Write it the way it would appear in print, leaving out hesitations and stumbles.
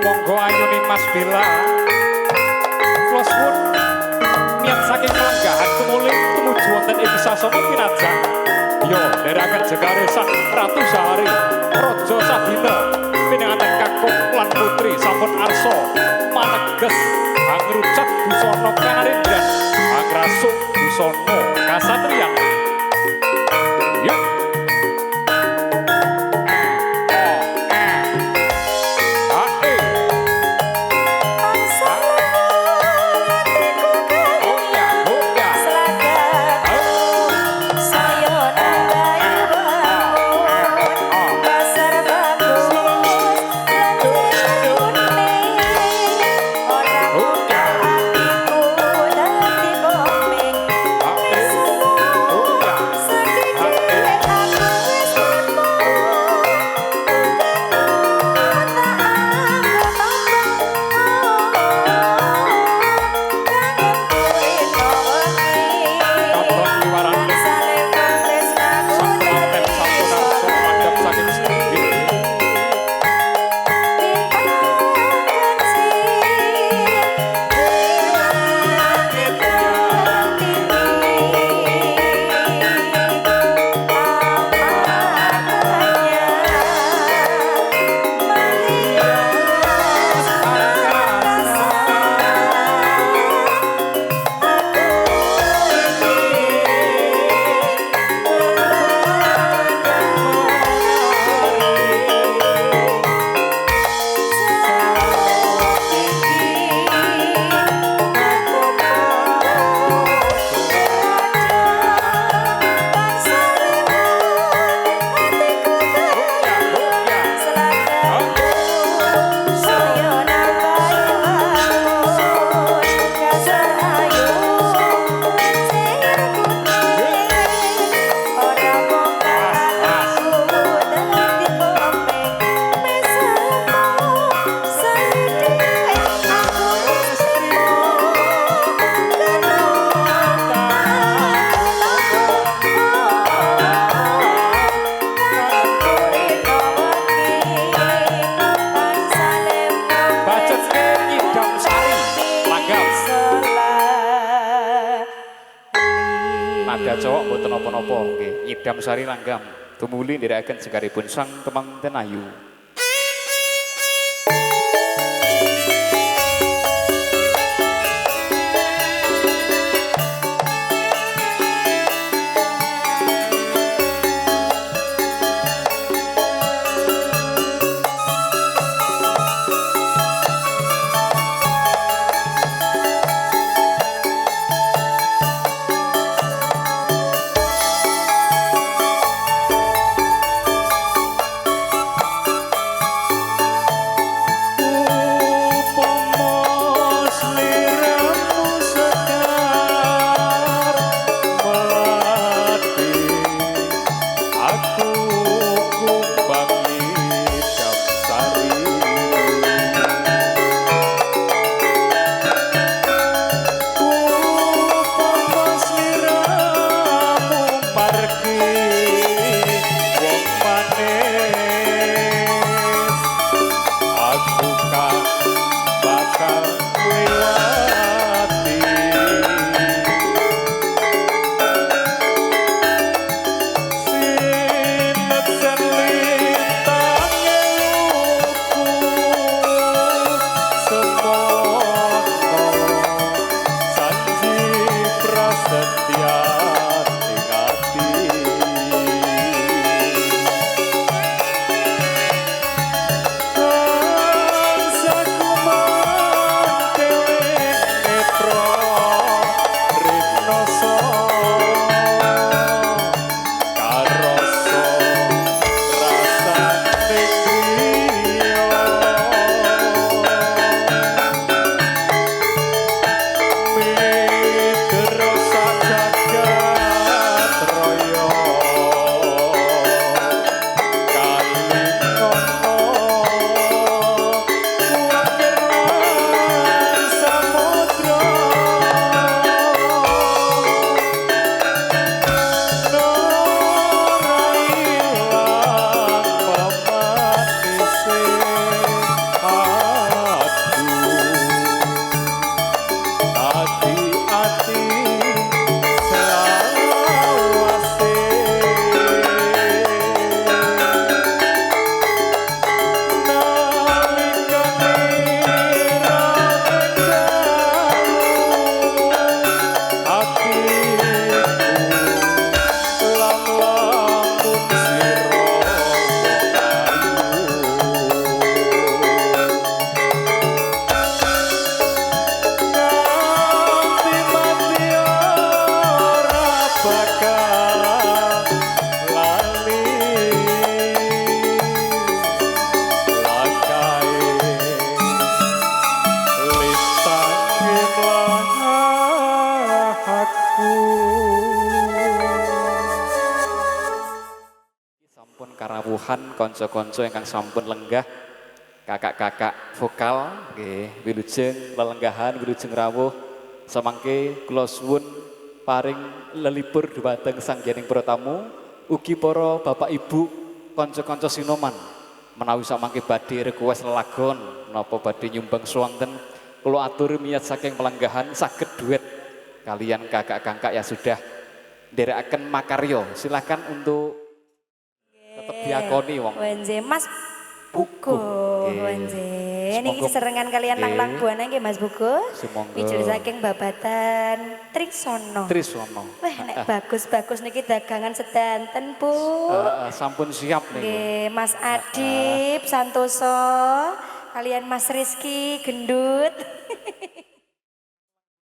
monggo ayuning Mas Bella. Kula suwun niat saking pelenggahan kemuli tumuju wonten ing sasana pinajang. Yo nderekaken jengare Sang Ratu Sahari, Raja Sadina, pinanganten kakung lan putri sampun arsa maneges angrucat busana kanarindan, angrasuk busana kasatriyan. Yo cowok mboten napa-napa nggih Nyidam Sari Langgam tumuli nderekaken jegaripun Sang Kemanten Ayu. keseluruhan konco-konco ingkang sampun lenggah, kakak-kakak vokal nggih wilujeng lelenggahan wilujeng rawuh samangke kula suwun paring lelipur dhumateng sanggening para tamu ugi para bapak ibu kanca-kanca sinoman menawi samangke badhe request lelagon napa badhe nyumbang swanten kula atur miyat saking pelenggahan saged duet kalian kakak-kakak yang sudah nderekaken makarya silakan untuk tetap diakoni wong Wenje Mas Buko Wenje niki seserengan kalian lang-lang buana nggih Mas Buko wijil saking babatan Trisono wah nek bagus-bagus niki dagangan sedanten Bu sampun siap nih nggih Mas Adip Santoso kalian Mas Rizky Gendut